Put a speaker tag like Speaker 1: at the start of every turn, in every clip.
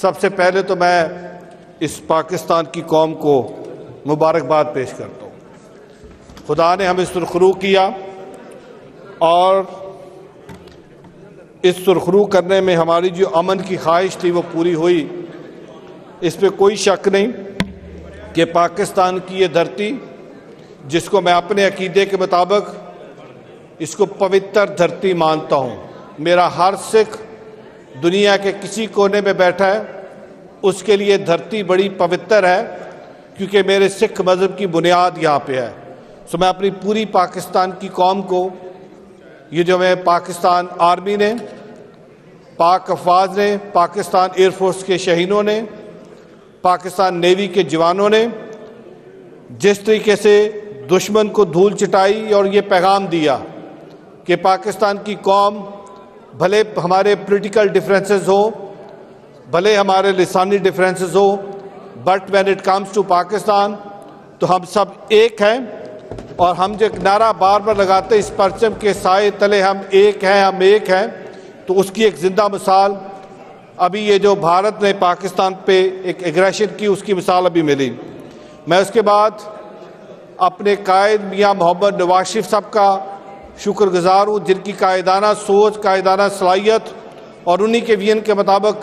Speaker 1: सबसे पहले तो मैं इस पाकिस्तान की कौम को मुबारकबाद पेश करता हूँ। खुदा ने हमें सुरखरू किया और इस सुरखरू करने में हमारी जो अमन की ख्वाहिश थी वो पूरी हुई। इस पे कोई शक नहीं कि पाकिस्तान की ये धरती, जिसको मैं अपने अकीदे के मुताबिक इसको पवित्र धरती मानता हूँ, मेरा हर सिख दुनिया के किसी कोने में बैठा है उसके लिए धरती बड़ी पवित्र है, क्योंकि मेरे सिख मज़हब की बुनियाद यहाँ पे है। सो मैं अपनी पूरी पाकिस्तान की कौम को, ये जो मैं पाकिस्तान आर्मी ने, पाक अफवाज ने, पाकिस्तान एयरफोर्स के शहीदों ने, पाकिस्तान नेवी के जवानों ने जिस तरीके से दुश्मन को धूल चटाई और ये पैगाम दिया कि पाकिस्तान की कौम, भले हमारे पॉलिटिकल डिफरेंसेस हो, भले हमारे लिसानी डिफरेंसेस हो, but when it comes to Pakistan तो हम सब एक हैं। और हम जो नारा बार बार लगाते इस परचम के साए तले हम एक हैं, हम एक हैं, तो उसकी एक जिंदा मिसाल अभी ये जो भारत ने पाकिस्तान पे एक एग्रेशन की, उसकी मिसाल अभी मिली। मैं उसके बाद अपने कायद मियां मोहम्मद नवाज शरीफ साहब का शुक्रगुजार हूँ, जिनकी कायदाना सोच, कायदाना सलाहियत और उन्हीं के विजन के मुताबिक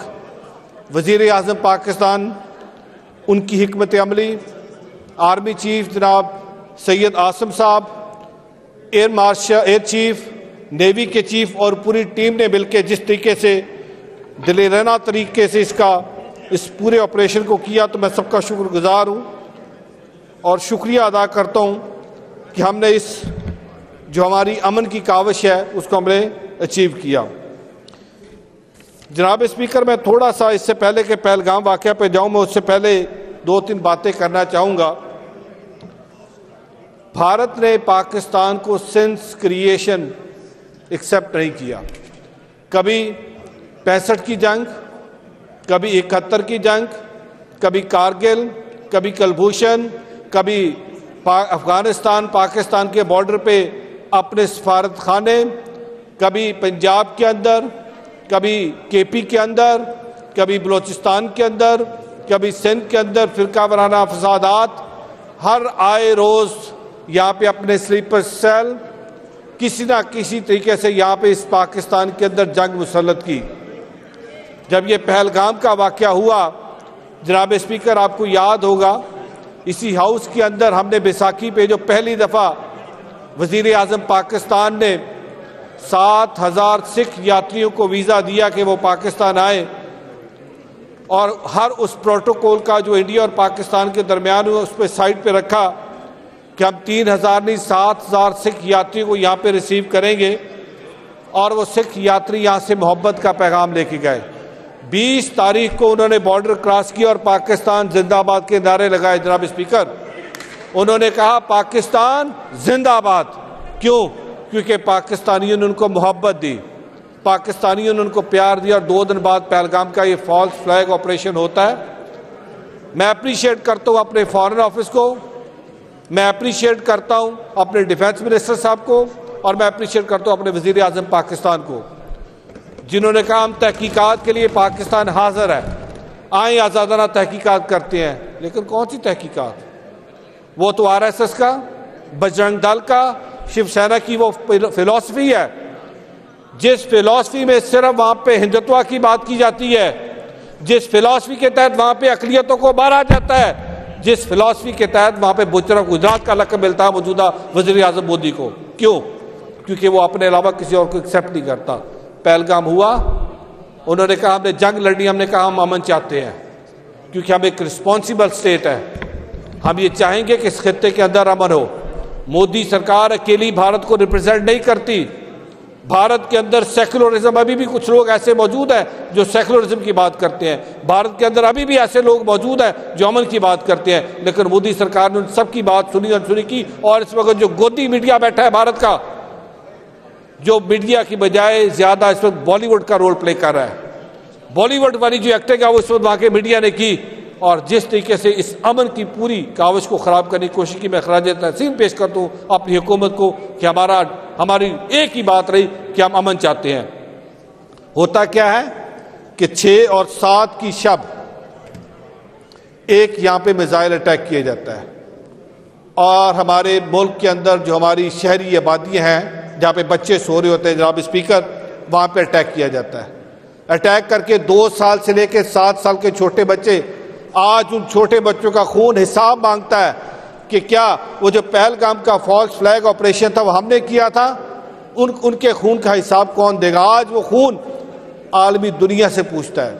Speaker 1: वज़ीर आज़म पाकिस्तान, उनकी हिकमत अमली, आर्मी चीफ जनाब सैयद आसिम साहब, air marshal, air chief, navy के चीफ और पूरी टीम ने मिलकर जिस तरीके से दिलेराना तरीके से इस पूरे ऑपरेशन को किया, तो मैं सबका शुक्रगुजार हूँ और शुक्रिया अदा करता हूँ कि हमने इस जो हमारी अमन की काविश है उसको हमने अचीव किया। जनाब स्पीकर, मैं थोड़ा सा इससे पहले के पहलगाम वाक़या पे जाऊँ, मैं उससे पहले 2-3 बातें करना चाहूँगा। भारत ने पाकिस्तान को सिंस क्रिएशन एक्सेप्ट नहीं किया। कभी 65 की जंग, कभी 71 की जंग, कभी कारगिल, कभी कुलभूषण, कभी अफगानिस्तान पाकिस्तान के बॉर्डर पे अपने सफारत खाने, कभी पंजाब के अंदर, कभी केपी के अंदर, कभी बलोचिस्तान के अंदर, कभी सिंध के अंदर फिरका वाराना फसादात, हर आए रोज़ यहाँ पे अपने स्लीपर सेल किसी ना किसी तरीके से यहाँ पे इस पाकिस्तान के अंदर जंग मुसल्लत की। जब ये पहलगाम का वाक़या हुआ, जनाब स्पीकर, आपको याद होगा इसी हाउस के अंदर हमने बैसाखी पे जो पहली दफ़ा वज़ीर आज़म पाकिस्तान ने 7,000 सिख यात्रियों को वीज़ा दिया कि वो पाकिस्तान आए, और हर उस प्रोटोकॉल का जो इंडिया और पाकिस्तान के दरमियान हुआ उस पर साइड पे रखा कि हम 3,000 नहीं 7,000 सिख यात्रियों को यहाँ पे रिसीव करेंगे। और वो सिख यात्री यहाँ से मोहब्बत का पैगाम लेके गए। 20 तारीख को उन्होंने बॉर्डर क्रॉस किया और पाकिस्तान जिंदाबाद के नारे लगाए। जनाब स्पीकर, उन्होंने कहा पाकिस्तान जिंदाबाद। क्यों? क्योंकि पाकिस्तानियों ने उनको मोहब्बत दी, पाकिस्तानियों ने उनको प्यार दिया। और 2 दिन बाद पहलगाम का ये फॉल्स फ्लैग ऑपरेशन होता है। मैं अप्रिशिएट करता हूँ अपने फॉरेन ऑफिस को, मैं अप्रिशिएट करता हूँ अपने डिफेंस मिनिस्टर साहब को, और मैं अप्रिशिएट करता हूँ अपने वज़ीर आज़म पाकिस्तान को, जिन्होंने कहा हम तहकीकात के लिए पाकिस्तान हाजिर है, आए आज़ादाना तहकीकात करते हैं। लेकिन कौन सी तहकीकात? वो तो RSS का, बजरंग दल का, शिवसेना की वो फिलॉसफी है, जिस फिलॉसफी में सिर्फ वहाँ पे हिंदुत्व की बात की जाती है, जिस फिलॉसफी के तहत वहाँ पे अक़लियतों को मारा जाता है, जिस फिलॉसफी के तहत वहाँ पे बुचर ऑफ गुजरात का लक़ब मिलता है मौजूदा वज़ीर आज़म मोदी को। क्यों? क्योंकि वो अपने अलावा किसी और को एक्सेप्ट नहीं करता। पहलगाम हुआ, उन्होंने कहा हमने जंग लड़नी, हमने कहा हम अमन चाहते हैं, क्योंकि हम एक रिस्पॉन्सिबल स्टेट है, हम ये चाहेंगे कि इस खित्ते के अंदर अमन हो। मोदी सरकार अकेली भारत को रिप्रेजेंट नहीं करती। भारत के अंदर सेकुलरिज्म, अभी भी कुछ लोग ऐसे मौजूद हैं जो सेकुलरिज्म की बात करते हैं। भारत के अंदर अभी भी ऐसे लोग मौजूद हैं जो अमन की बात करते हैं। लेकिन मोदी सरकार ने उन सबकी बात सुनी, अनसुनी की। और इस वक्त जो गोदी मीडिया बैठा है भारत का, जो मीडिया की बजाय ज्यादा इस वक्त बॉलीवुड का रोल प्ले कर रहा है, बॉलीवुड वाली जो एक्टिंग है वो इस वक्त वहां के मीडिया ने की, और जिस तरीके से इस अमन की पूरी काविश को खराब करने की कोशिश की, मैं खराज तहसीन पेश करता हूँ अपनी हुकूमत को कि हमारी एक ही बात रही कि हम अमन चाहते हैं। होता क्या है कि 6 और 7 की शब एक यहाँ पे मिसाइल अटैक किया जाता है और हमारे मुल्क के अंदर जो हमारी शहरी आबादियाँ हैं जहाँ पे बच्चे सो रहे होते हैं जनाब स्पीकर, वहाँ पे अटैक किया जाता है। अटैक करके 2 साल से लेकर 7 साल के छोटे बच्चे, आज उन छोटे बच्चों का खून हिसाब मांगता है कि क्या वो जो पहलगाम का फॉल्स फ्लैग ऑपरेशन था वो हमने किया था, उनके खून का हिसाब कौन देगा। आज वो खून आलमी दुनिया से पूछता है,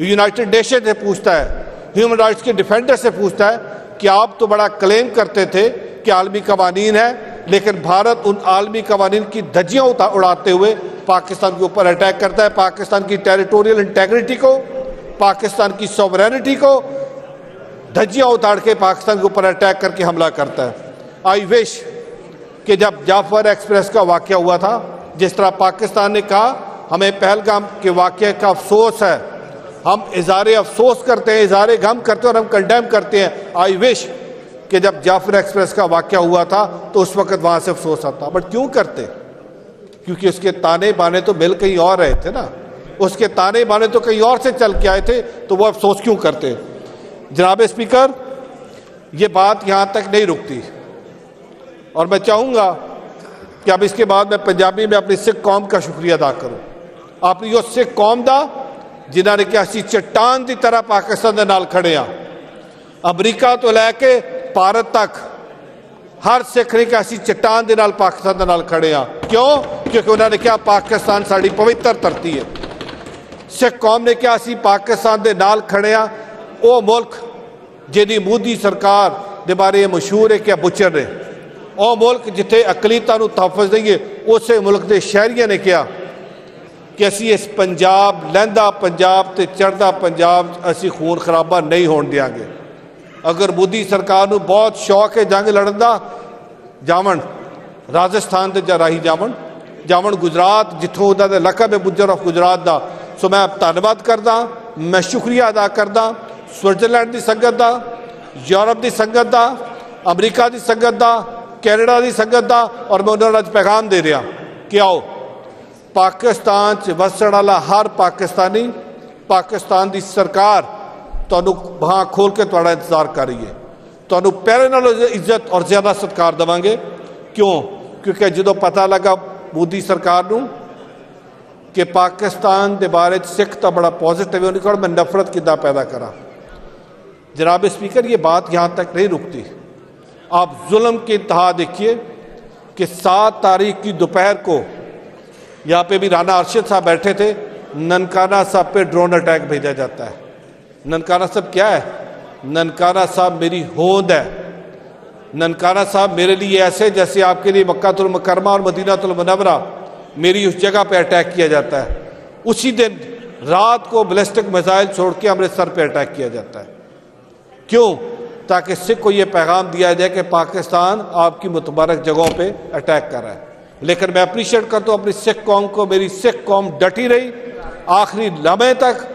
Speaker 1: यूनाइटेड नेशन से पूछता है, ह्यूमन राइट्स के डिफेंडर से पूछता है कि आप तो बड़ा क्लेम करते थे कि आलमी कवानीन है, लेकिन भारत उन आलमी कवानीन की धज्जियां उड़ाते हुए पाकिस्तान के ऊपर अटैक करता है। पाकिस्तान की टेरिटोरियल इंटेग्रिटी को, पाकिस्तान की सॉवरेनिटी को धज्जियां उतार के पाकिस्तान के ऊपर अटैक करके हमला करता है। आई विश कि जब जाफर एक्सप्रेस का वाकया हुआ था, जिस तरह पाकिस्तान ने कहा हमें पहलगाम के वाकये का अफसोस है, हम इज़हारे अफसोस करते हैं, इज़हारे गम करते हैं और हम कंडेम करते हैं। आई विश कि जब जाफर एक्सप्रेस का वाकया हुआ था तो उस वक्त वहां से अफसोस आता। बट क्यों करते? क्योंकि उसके ताने बाने तो मिल कहीं और रहे थे ना, उसके ताने बाने तो कहीं और से चल के आए थे, तो वो अफसोस क्यों करते? जनाब स्पीकर, ये बात यहां तक नहीं रुकती और मैं चाहूंगा कि अब इसके बाद मैं पंजाबी में अपनी सिख कौम का शुक्रिया अदा करूं। अपनी उस सिख कौम का जिन्होंने कि असी चट्टान की तरह पाकिस्तान के नाल खड़े हाँ, अमरीका तो लैके भारत तक हर सिख ने कि असी चट्टान के नाल पाकिस्तान के नाल खड़े हाँ। क्यों? क्योंकि उन्होंने कहा पाकिस्तान साड़ी पवित्र धरती है। सिख कौम ने कहा असी पाकिस्तान के नाल खड़े हाँ, वो मुल्क जिहदी मोदी सरकार के बारे मशहूर है कि बुचर ने, वो मुल्क जिथे अकलीतां नूं तहफ़्फ़ुज़ देंगे, उस मुल्क के शहरियों ने कहा कि असी इस पंजाब, लहंदा पंजाब ते चढ़दा पंजाब असी खून खराबा नहीं होने देंगे। अगर मोदी सरकार नूं बहुत शौक है जंग लड़न दा, जावन राजस्थान ते राही जावन गुजरात, जिथों उन्होंने लकब है बुजर ऑफ गुजरात का। सो मैं धन्नवाद करदा, मैं शुक्रिया अदा करदा स्विट्जरलैंड की संगत का, यूरोप की संगत का, अमरीका की संगत का, कैनेडा की संगत का, और मैं उन्होंने अज पैगाम दे रहा कि आओ पाकिस्तान च वसण वाला हर पाकिस्तानी, पाकिस्तान की सरकार तुहानूं बांह खोल के तुहाडा इंतजार कर रही है। तुहानूं पहले नालों इज्जत और ज्यादा सत्कार देवांगे। क्यों? क्योंकि जो पता लगा मोदी सरकार नूं कि पाकिस्तान के बारे सिख तो बड़ा पॉजिटिव है, उन्होंने मैं नफरत किदा पैदा करा। जनाब स्पीकर, ये बात यहाँ तक नहीं रुकती। आप जुल्म की इंतहा देखिए कि 7 तारीख की दोपहर को यहाँ पे भी राना अरशद साहब बैठे थे, ननकाना साहब पे ड्रोन अटैक भेजा जाता है। ननकाना साहब क्या है? ननकाना साहब मेरी होंद है। ननकाना साहब मेरे लिए ऐसे जैसे आपके लिए मक्कातुल मुकर्रमा और मदीनातुल मुनव्वरा, मेरी उस जगह पे अटैक किया जाता है। उसी दिन रात को बैलिस्टिक मिसाइल छोड़ के अमृतसर पे अटैक किया जाता है। क्यों? ताकि सिख को यह पैगाम दिया जाए कि पाकिस्तान आपकी मुतबारक जगहों पे अटैक कर रहा है। लेकिन मैं अप्रिशिएट करता हूँ अपनी सिख कौम को। मेरी सिख कौम डटी रही आखिरी लम्हे तक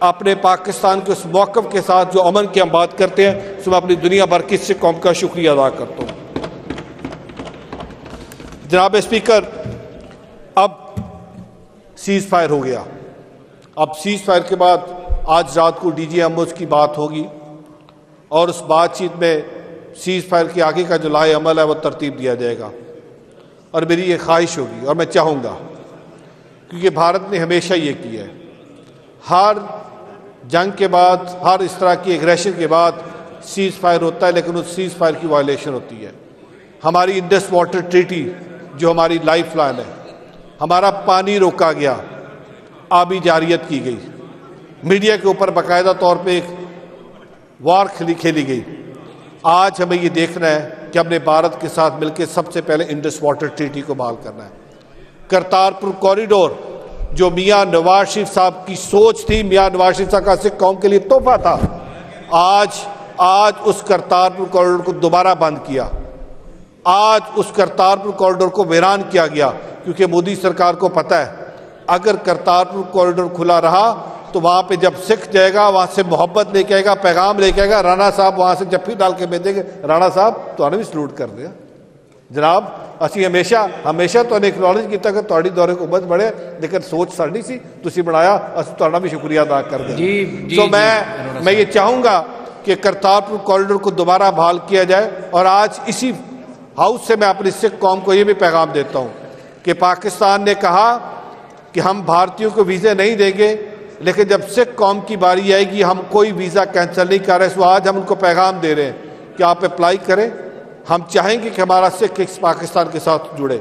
Speaker 1: अपने पाकिस्तान के उस मौक़िफ़ के साथ जो अमन की हम बात करते हैं। सो मैं अपनी दुनिया भर की सिख कौम का शुक्रिया अदा करता हूँ। जनाब स्पीकर, अब सीज़ फायर हो गया। अब सीज़ फायर के बाद आज रात को DG की बात होगी और उस बातचीत में सीज़ फायर के आगे का जो लाए अमल है वो तरतीब दिया जाएगा। और मेरी ये ख्वाहिश होगी और मैं चाहूँगा, क्योंकि भारत ने हमेशा ये किया है, हर जंग के बाद, हर इस तरह की एग्रेशन के बाद सीज़ फायर होता है, लेकिन उस सीज़ फायर की वायलेशन होती है। हमारी इंडस वाटर ट्रीटी जो हमारी लाइफ लाइन है, हमारा पानी रोका गया, आबी जारियत की गई, मीडिया के ऊपर बाकायदा तौर पे एक वार खेली गई। आज हमें ये देखना है कि हमने भारत के साथ मिलकर सबसे पहले इंडस वाटर ट्रीटी को बहाल करना है। करतारपुर कॉरिडोर जो मियाँ नवाज शरीफ साहब की सोच थी, मियाँ नवाज शरीफ साहब का सिख कौम के लिए तोहफा था, आज उस करतारपुर कॉरिडोर को दोबारा बंद किया। आज उस करतारपुर कॉरिडोर को वीरान किया गया, क्योंकि मोदी सरकार को पता है अगर करतारपुर कॉरिडोर खुला रहा तो वहां पे जब सिख जाएगा वहां से मोहब्बत लेके आएगा, पैगाम लेके आएगा। राणा साहब वहां से जफ्फी डाल के भेजेंगे, राणा साहब तो भी सलूट कर दिया, जनाब ਅਸੀਂ ਹਮੇਸ਼ਾ ਤੁਹਾਨੂੰ ਐਕਨੋਲੇਜ ਕੀਤਾ ਕਿ ਤੁਹਾਡੀ ਦੌਰੇ ਹੁਕੂਮਤ ਬੜੇ, ਲੇਕਿਨ ਸੋਚ ਸਾਡੀ ਸੀ, ਤੁਸੀਂ ਬਣਾਇਆ, ਅਸੀਂ ਤੁਹਾਡਾ भी शुक्रिया अदा कर दें। तो मैं ये चाहूँगा कि करतारपुर कॉरिडोर को दोबारा बहाल किया जाए। और आज इसी हाउस से मैं अपनी सिख कौम को ये भी पैगाम देता हूँ कि पाकिस्तान ने कहा कि हम भारतीयों को वीज़े नहीं देंगे, लेकिन जब सिख कौम की बारी आएगी हम कोई वीज़ा कैंसिल नहीं कर रहे। सो आज हम उनको पैगाम दे रहे हैं कि आप अप्लाई करें। हम चाहेंगे कि हमारा सिख इस पाकिस्तान के साथ जुड़े।